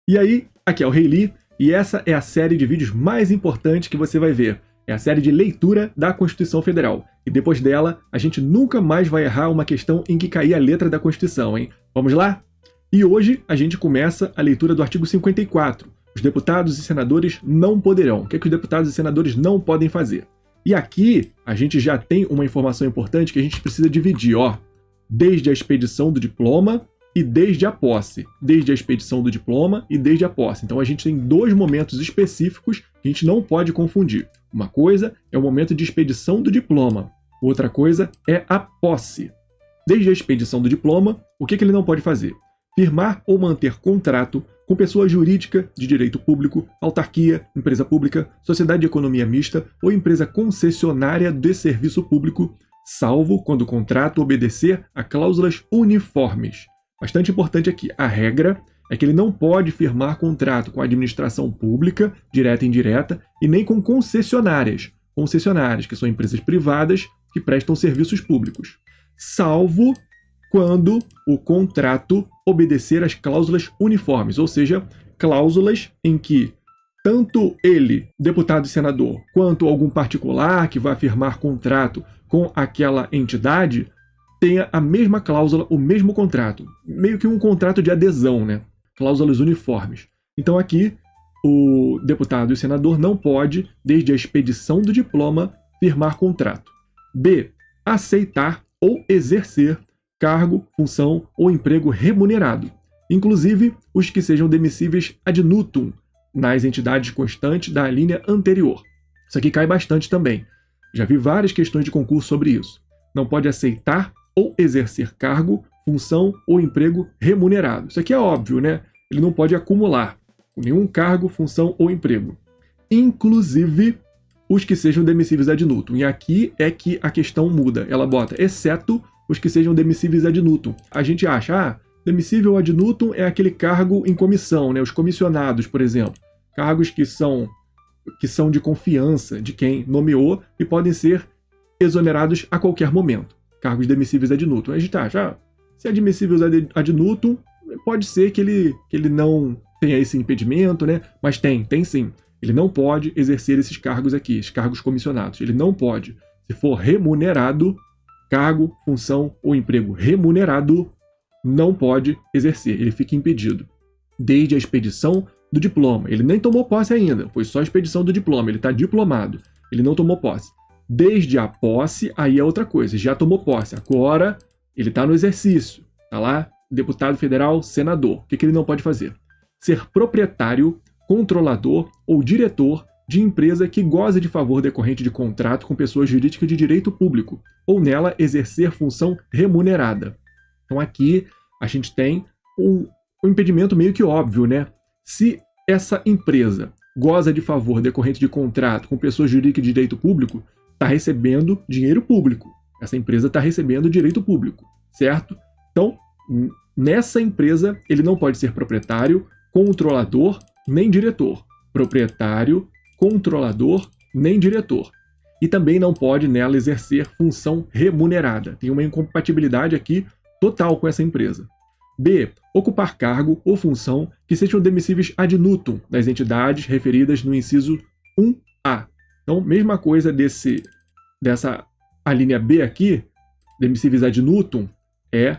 E aí, aqui é o Rei Li, e essa é a série de vídeos mais importantes que você vai ver. É a série de leitura da Constituição Federal. E depois dela, a gente nunca mais vai errar uma questão em que cair a letra da Constituição, hein? Vamos lá? E hoje a gente começa a leitura do artigo 54. Os deputados e senadores não poderão. O que os deputados e senadores não podem fazer? E aqui a gente já tem uma informação importante que a gente precisa dividir, ó. Desde a expedição do diploma e desde a posse. Desde a expedição do diploma e desde a posse. Então a gente tem dois momentos específicos que a gente não pode confundir. Uma coisa é o momento de expedição do diploma. Outra coisa é a posse. Desde a expedição do diploma, o que ele não pode fazer? Firmar ou manter contrato com pessoa jurídica de direito público, autarquia, empresa pública, sociedade de economia mista ou empresa concessionária de serviço público, salvo quando o contrato obedecer a cláusulas uniformes. Bastante importante aqui, a regra é que ele não pode firmar contrato com a administração pública, direta e indireta, e nem com concessionárias. Concessionárias, que são empresas privadas que prestam serviços públicos. Salvo quando o contrato obedecer às cláusulas uniformes, ou seja, cláusulas em que tanto ele, deputado e senador, quanto algum particular que vai firmar contrato com aquela entidade, tenha a mesma cláusula, o mesmo contrato. Meio que um contrato de adesão, né? Cláusulas uniformes. Então aqui, o deputado e o senador não pode, desde a expedição do diploma, firmar contrato. B. Aceitar ou exercer cargo, função ou emprego remunerado, inclusive os que sejam demissíveis ad nutum, nas entidades constantes da linha anterior. Isso aqui cai bastante também. Já vi várias questões de concurso sobre isso. Não pode aceitar ou exercer cargo, função ou emprego remunerado. Isso aqui é óbvio, né? Ele não pode acumular nenhum cargo, função ou emprego. Inclusive os que sejam demissíveis ad nutum. E aqui é que a questão muda. Ela bota, exceto os que sejam demissíveis ad nutum. A gente acha, demissível ad nutum é aquele cargo em comissão, né? Os comissionados, por exemplo. Cargos que são de confiança de quem nomeou e podem ser exonerados a qualquer momento. Cargos demissíveis ad nutum. A gente acha, se é admissível ad nutum, pode ser que ele não tenha esse impedimento, né? Mas tem sim. Ele não pode exercer esses cargos aqui, esses cargos comissionados. Ele não pode. Se for remunerado, cargo, função ou emprego remunerado, não pode exercer. Ele fica impedido. Desde a expedição do diploma. Ele nem tomou posse ainda. Foi só a expedição do diploma. Ele está diplomado. Ele não tomou posse. Desde a posse, aí é outra coisa. Já tomou posse. Agora, ele está no exercício. Está lá, deputado federal, senador. O que ele não pode fazer? Ser proprietário, controlador ou diretor de empresa que goza de favor decorrente de contrato com pessoa jurídica de direito público, ou nela exercer função remunerada. Então aqui a gente tem um impedimento meio que óbvio, né? Se essa empresa goza de favor decorrente de contrato com pessoa jurídica de direito público, está recebendo dinheiro público. Essa empresa está recebendo direito público, certo? Então, nessa empresa, ele não pode ser proprietário, controlador, nem diretor. Proprietário, controlador, nem diretor. E também não pode nela exercer função remunerada. Tem uma incompatibilidade aqui total com essa empresa. B. Ocupar cargo ou função que sejam demissíveis ad nutum das entidades referidas no inciso 1A. Então, mesma coisa a linha B aqui, demissíveis ad nutum, é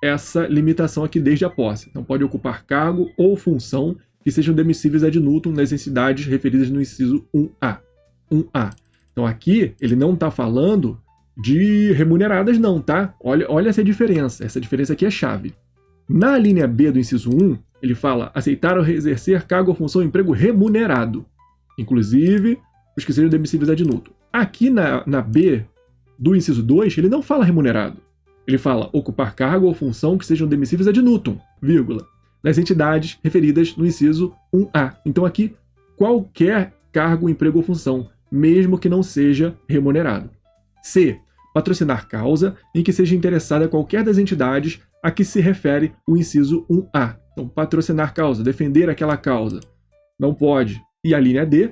essa limitação aqui desde a posse. Então, pode ocupar cargo ou função que sejam demissíveis ad nutum nas entidades referidas no inciso 1A. 1A. Então, aqui, ele não está falando de remuneradas não, tá? Olha essa diferença. Essa diferença aqui é chave. Na linha B do inciso 1, ele fala aceitar ou exercer cargo ou função ou emprego remunerado, inclusive os que sejam demissíveis ad nutum. Aqui na B do inciso 2, ele não fala remunerado. Ele fala ocupar cargo ou função que sejam demissíveis ad nutum, vírgula, nas entidades referidas no inciso 1A. Então aqui, qualquer cargo, emprego ou função, mesmo que não seja remunerado. C. Patrocinar causa em que seja interessada qualquer das entidades a que se refere o inciso 1A. Então, patrocinar causa, defender aquela causa. Não pode. E a linha D.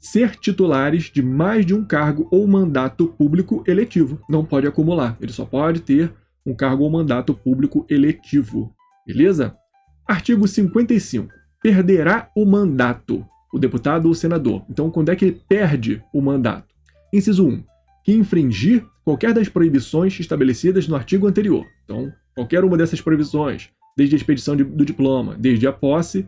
Ser titulares de mais de um cargo ou mandato público eletivo. Não pode acumular. Ele só pode ter um cargo ou mandato público eletivo. Beleza? Artigo 55. perderá o mandato, o deputado ou o senador. Então, quando é que ele perde o mandato? Inciso 1. Que infringir qualquer das proibições estabelecidas no artigo anterior. Então, qualquer uma dessas proibições, desde a expedição do diploma, desde a posse,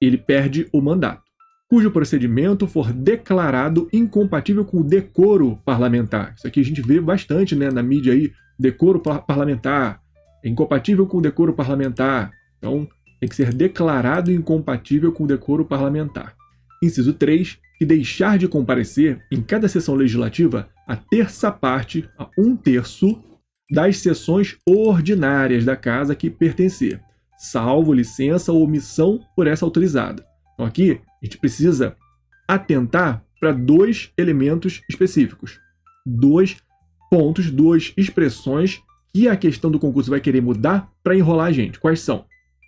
ele perde o mandato. Cujo procedimento for declarado incompatível com o decoro parlamentar. Isso aqui a gente vê bastante, né, na mídia aí, decoro parlamentar, incompatível com o decoro parlamentar. Então, tem que ser declarado incompatível com o decoro parlamentar. Inciso 3, que deixar de comparecer em cada sessão legislativa a terça parte, a 1/3 das sessões ordinárias da casa que pertencer, salvo licença ou omissão por essa autorizada. Então aqui a gente precisa atentar para 2 elementos específicos, 2 pontos, 2 expressões que a questão do concurso vai querer mudar para enrolar a gente. Quais são?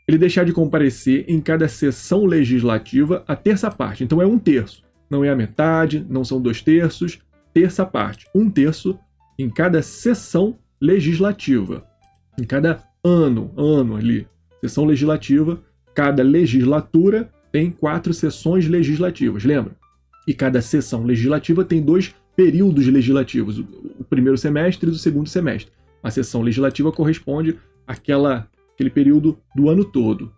Ele deixar de comparecer em cada sessão legislativa a terça parte. Então é 1/3. Não é a metade, não são 2/3, terça parte. 1/3 em cada sessão legislativa. Em cada ano ali. Sessão legislativa, cada legislatura tem 4 sessões legislativas, lembra? E cada sessão legislativa tem 2 períodos legislativos, o primeiro semestre e o segundo semestre. A sessão legislativa corresponde àquele período do ano todo.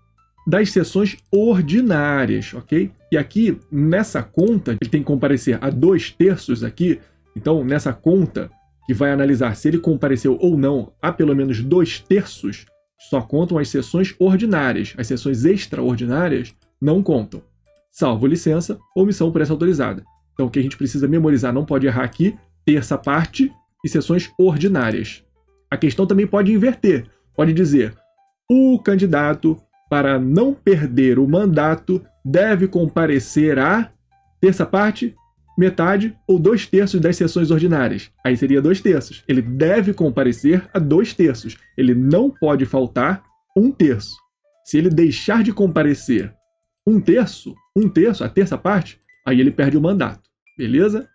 Das sessões ordinárias, ok? E aqui, nessa conta, ele tem que comparecer a 2/3 aqui. Então, nessa conta, que vai analisar se ele compareceu ou não a pelo menos 2/3, só contam as sessões ordinárias. As sessões extraordinárias não contam, salvo licença ou omissão por essa autorizada. Então, o que a gente precisa memorizar, não pode errar aqui, terça parte e sessões ordinárias. A questão também pode inverter. Pode dizer, o candidato, para não perder o mandato, deve comparecer a terça parte, metade ou 2/3 das sessões ordinárias. Aí seria 2/3. Ele deve comparecer a 2/3. Ele não pode faltar 1/3. Se ele deixar de comparecer 1/3, a terça parte, aí ele perde o mandato. Beleza?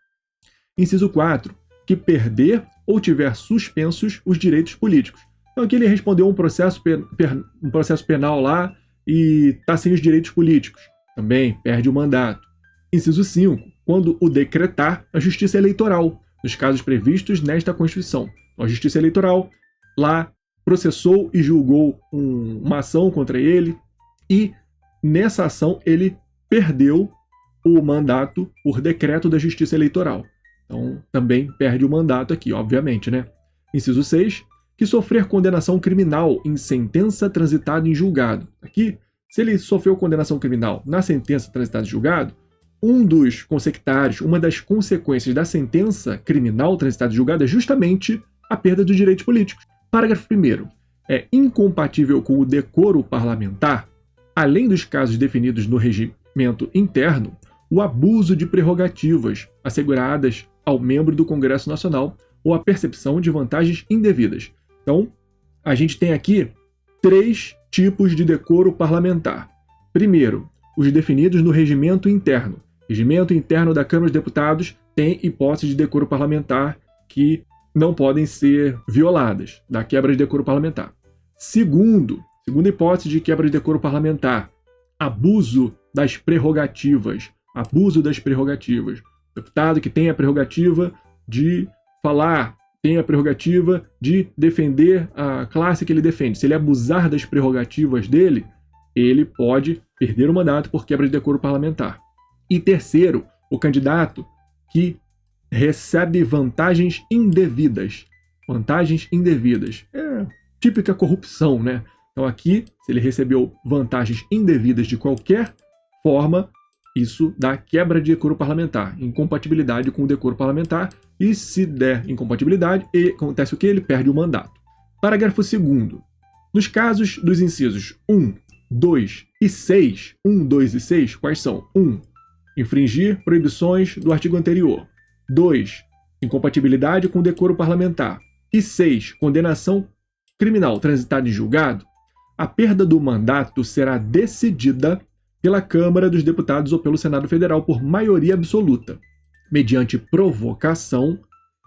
Inciso 4. Que perder ou tiver suspensos os direitos políticos. Então aqui ele respondeu um processo penal lá e está sem os direitos políticos. Também perde o mandato. Inciso 5. Quando o decretar a Justiça Eleitoral, nos casos previstos nesta Constituição. Então, a Justiça Eleitoral lá processou e julgou uma ação contra ele e nessa ação ele perdeu o mandato por decreto da Justiça Eleitoral. Então também perde o mandato aqui, obviamente, né? Inciso 6. Que sofrer condenação criminal em sentença transitada em julgado. Aqui, se ele sofreu condenação criminal na sentença transitada em julgado, um dos consectários, uma das consequências da sentença criminal transitada em julgado é justamente a perda dos direitos políticos. Parágrafo 1º. É incompatível com o decoro parlamentar, além dos casos definidos no regimento interno, o abuso de prerrogativas asseguradas ao membro do Congresso Nacional ou a percepção de vantagens indevidas. Então, a gente tem aqui 3 tipos de decoro parlamentar. Primeiro, os definidos no regimento interno. O regimento interno da Câmara dos Deputados tem hipóteses de decoro parlamentar que não podem ser violadas, da quebra de decoro parlamentar. Segunda hipótese de quebra de decoro parlamentar, abuso das prerrogativas. Abuso das prerrogativas. O deputado que tem a prerrogativa de falar, tem a prerrogativa de defender a classe que ele defende. Se ele abusar das prerrogativas dele, ele pode perder o mandato por quebra de decoro parlamentar. E terceiro, o candidato que recebe vantagens indevidas. Vantagens indevidas. É típica corrupção, né? Então aqui, se ele recebeu vantagens indevidas de qualquer forma, isso dá quebra de decoro parlamentar, incompatibilidade com o decoro parlamentar, e se der incompatibilidade, acontece o que? Ele perde o mandato. Parágrafo 2º. Nos casos dos incisos 1, 2 e 6, 1, 2 e 6, quais são? 1. Infringir proibições do artigo anterior. 2. Incompatibilidade com o decoro parlamentar. E 6. Condenação criminal transitada em julgado. A perda do mandato será decidida pela Câmara dos Deputados ou pelo Senado Federal por maioria absoluta, mediante provocação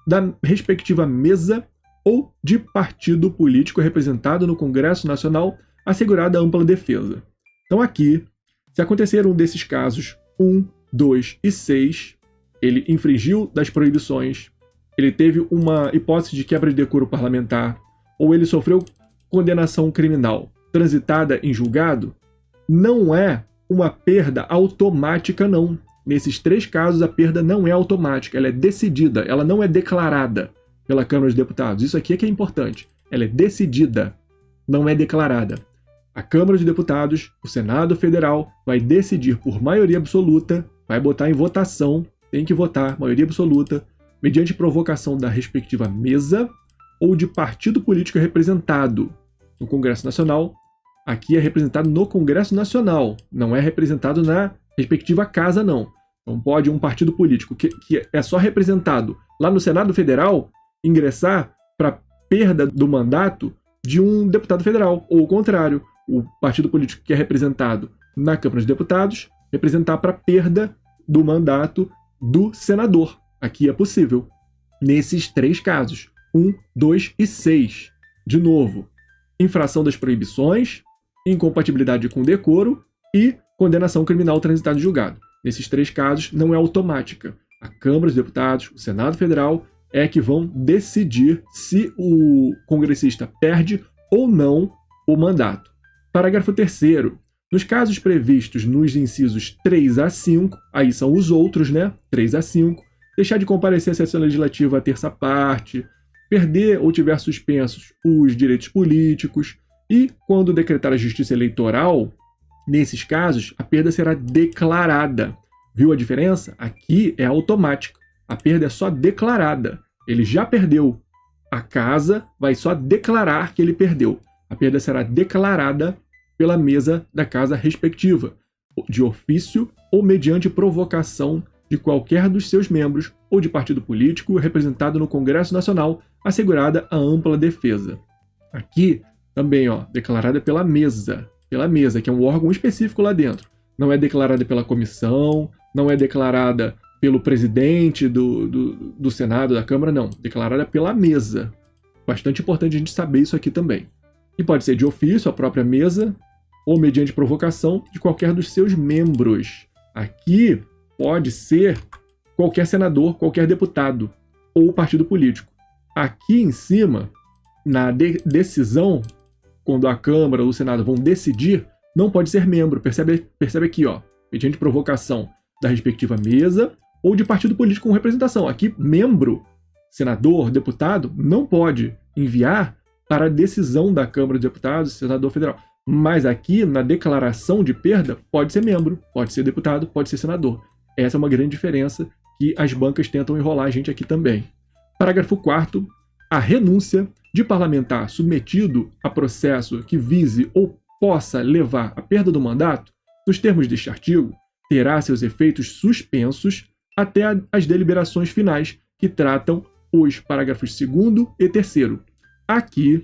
da respectiva mesa ou de partido político representado no Congresso Nacional, assegurada ampla defesa. Então aqui, Se acontecer um desses casos, 1, 2 e 6, ele infringiu das proibições, ele teve uma hipótese de quebra de decoro parlamentar, ou ele sofreu condenação criminal transitada em julgado, não é uma perda automática, não. Nesses 3 casos, a perda não é automática, ela é decidida, ela não é declarada pela Câmara dos Deputados. Isso aqui é que é importante. Ela é decidida, não é declarada. A Câmara dos Deputados, o Senado Federal, vai decidir por maioria absoluta, vai botar em votação, tem que votar, maioria absoluta, mediante provocação da respectiva mesa ou de partido político representado no Congresso Nacional. Aqui é representado no Congresso Nacional, não é representado na respectiva casa, não. Não pode um partido político que é só representado lá no Senado Federal ingressar para perda do mandato de um deputado federal, ou o contrário, o partido político que é representado na Câmara dos Deputados representar para perda do mandato do senador. Aqui é possível. Nesses 3 casos, 1, 2 e 6. De novo, infração das proibições, incompatibilidade com decoro e condenação criminal transitada em julgado. Nesses 3 casos, não é automática. A Câmara dos Deputados, o Senado Federal, é que vão decidir se o congressista perde ou não o mandato. Parágrafo 3º. Nos casos previstos nos incisos 3 a 5, aí são os outros, né? 3 a 5, deixar de comparecer à sessão legislativa a terça parte, perder ou tiver suspensos os direitos políticos e, quando decretar a justiça eleitoral, nesses casos, a perda será declarada. Viu a diferença? Aqui é automática. A perda é só declarada. Ele já perdeu. A casa vai só declarar que ele perdeu. A perda será declarada pela mesa da casa respectiva, de ofício ou mediante provocação de qualquer dos seus membros ou de partido político representado no Congresso Nacional, assegurada a ampla defesa. Aqui também, declarada pela mesa, que é um órgão específico lá dentro. Não é declarada pela comissão, não é declarada pelo presidente do Senado, da Câmara, não. Declarada pela mesa. Bastante importante a gente saber isso aqui também. E pode ser de ofício, a própria mesa, ou mediante provocação de qualquer dos seus membros. Aqui pode ser qualquer senador, qualquer deputado, ou partido político. Aqui em cima, na decisão, quando a Câmara ou o Senado vão decidir, não pode ser membro. Percebe aqui, mediante provocação da respectiva mesa ou de partido político com representação. Aqui, membro, senador, deputado, não pode enviar para a decisão da Câmara dos Deputados, senador federal. Mas aqui, na declaração de perda, pode ser membro, pode ser deputado, pode ser senador. Essa é uma grande diferença que as bancas tentam enrolar a gente aqui também. Parágrafo 4º. A renúncia de parlamentar submetido a processo que vise ou possa levar à perda do mandato, nos termos deste artigo, terá seus efeitos suspensos até as deliberações finais que tratam os parágrafos 2º e 3º. Aqui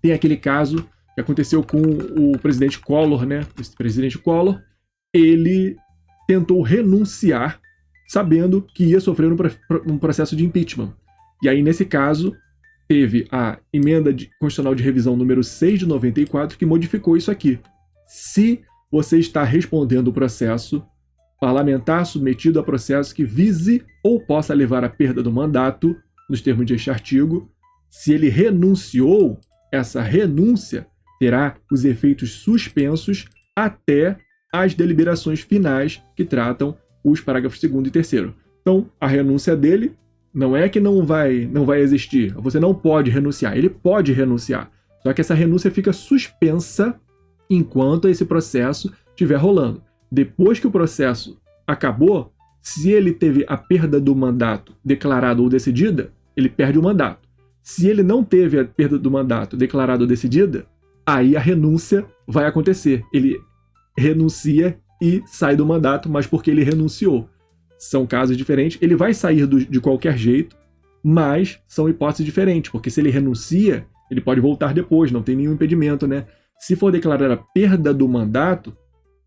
tem aquele caso que aconteceu com o presidente Collor, né? Esse presidente Collor, ele tentou renunciar sabendo que ia sofrer um processo de impeachment. E aí, nesse caso, teve a emenda constitucional de revisão número 6 de 94 que modificou isso aqui. Se você está respondendo o processo, parlamentar submetido a processo que vise ou possa levar à perda do mandato, nos termos deste artigo, se ele renunciou, essa renúncia terá os efeitos suspensos até as deliberações finais que tratam os parágrafos 2º e 3º. Então, a renúncia dele não é que não vai existir. Você não pode renunciar. Ele pode renunciar. Só que essa renúncia fica suspensa enquanto esse processo estiver rolando. Depois que o processo acabou, se ele teve a perda do mandato declarada ou decidida, ele perde o mandato. Se ele não teve a perda do mandato declarada ou decidida, aí a renúncia vai acontecer. Ele renuncia e sai do mandato, mas porque ele renunciou. São casos diferentes. Ele vai sair de qualquer jeito, mas são hipóteses diferentes, porque se ele renuncia, ele pode voltar depois, não tem nenhum impedimento, né? Se for declarada a perda do mandato,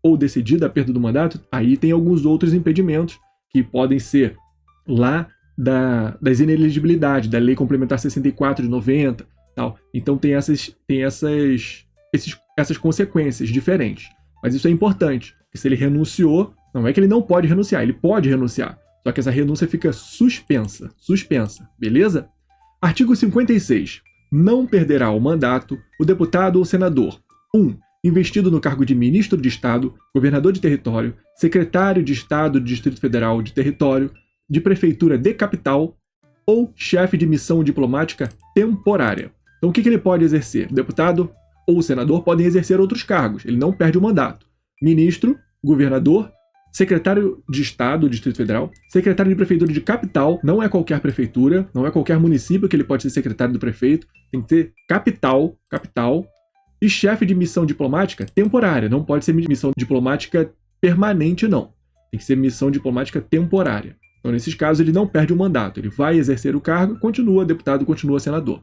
ou decidida a perda do mandato, aí tem alguns outros impedimentos que podem ser lá das inelegibilidades, da Lei Complementar 64 de 90, tal. Então tem essas consequências diferentes. Mas isso é importante, Porque se ele renunciou, não é que ele não pode renunciar, ele pode renunciar. Só que essa renúncia fica suspensa, beleza? Artigo 56. Não perderá o mandato o deputado ou senador: 1. Investido no cargo de ministro de Estado, governador de território, secretário de Estado do Distrito Federal de território, de prefeitura de capital ou chefe de missão diplomática temporária. Então o que ele pode exercer? O deputado ou o senador podem exercer outros cargos, ele não perde o mandato. Ministro, governador, secretário de Estado do Distrito Federal, secretário de prefeitura de capital, não é qualquer prefeitura, não é qualquer município que ele pode ser secretário do prefeito, tem que ter capital, e chefe de missão diplomática temporária, não pode ser missão diplomática permanente, não. Tem que ser missão diplomática temporária. Então, nesses casos, ele não perde o mandato, ele vai exercer o cargo, continua deputado, continua senador.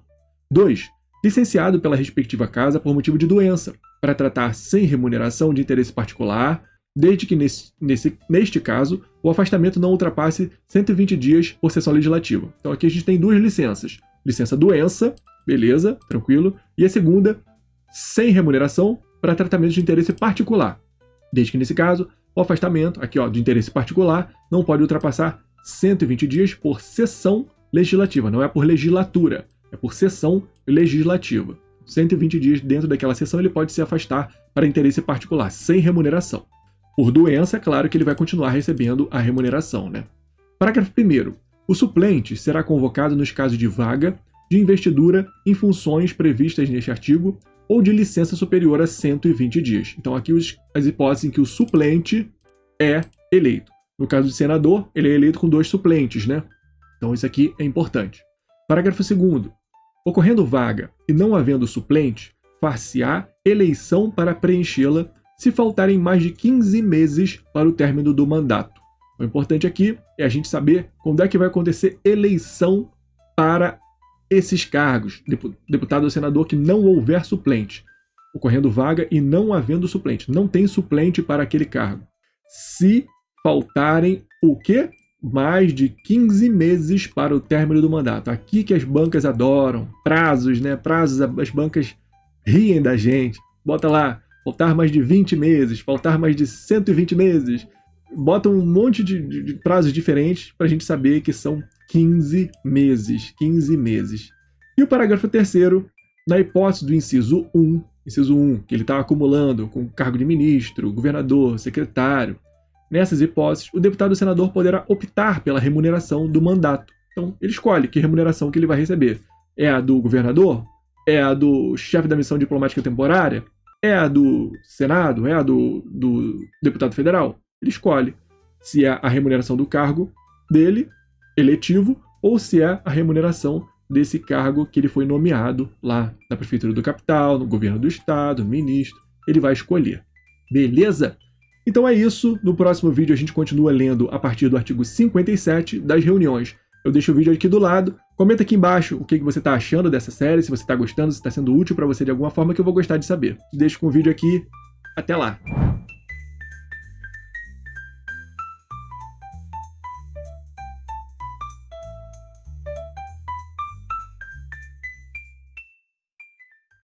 2. Licenciado pela respectiva casa por motivo de doença, para tratar sem remuneração de interesse particular, desde que, neste caso, o afastamento não ultrapasse 120 dias por sessão legislativa. Então, aqui a gente tem duas licenças. Licença doença, beleza, tranquilo. E a segunda, sem remuneração, para tratamento de interesse particular. Desde que, nesse caso, o afastamento, aqui ó, de interesse particular, não pode ultrapassar 120 dias por sessão legislativa. Não é por legislatura, é por sessão legislativa. 120 dias dentro daquela sessão ele pode se afastar para interesse particular, sem remuneração. Por doença, é claro que ele vai continuar recebendo a remuneração, né? Parágrafo 1º. O suplente será convocado nos casos de vaga, de investidura em funções previstas neste artigo ou de licença superior a 120 dias. Então aqui as hipóteses em que o suplente é eleito. No caso do senador, ele é eleito com 2 suplentes, né? Então isso aqui é importante. Parágrafo 2º. Ocorrendo vaga e não havendo suplente, far-se-á eleição para preenchê-la se faltarem mais de 15 meses para o término do mandato. O importante aqui é a gente saber quando é que vai acontecer eleição para esses cargos, deputado ou senador, que não houver suplente. Ocorrendo vaga e não havendo suplente. Não tem suplente para aquele cargo. Se faltarem o quê? Mais de 15 meses para o término do mandato. Aqui que as bancas adoram. Prazos, né? Prazos, as bancas riem da gente. Bota lá, faltar mais de 20 meses, faltar mais de 120 meses. Bota um monte de prazos diferentes para a gente saber que são 15 meses. 15 meses. E o parágrafo 3º, na hipótese do inciso 1, que ele está acumulando com cargo de ministro, governador, secretário. Nessas hipóteses, o deputado ou senador poderá optar pela remuneração do mandato. Então, ele escolhe que remuneração que ele vai receber. É a do governador? É a do chefe da missão diplomática temporária? É a do Senado? É a do deputado federal? Ele escolhe se é a remuneração do cargo dele, eletivo, ou se é a remuneração desse cargo que ele foi nomeado lá na Prefeitura do Capital, no Governo do Estado, ministro. Ele vai escolher. Beleza? Então é isso. No próximo vídeo a gente continua lendo a partir do artigo 57 das reuniões. Eu deixo o vídeo aqui do lado. Comenta aqui embaixo o que você está achando dessa série, se você está gostando, se está sendo útil para você de alguma forma, que eu vou gostar de saber. Deixo com o vídeo aqui. Até lá!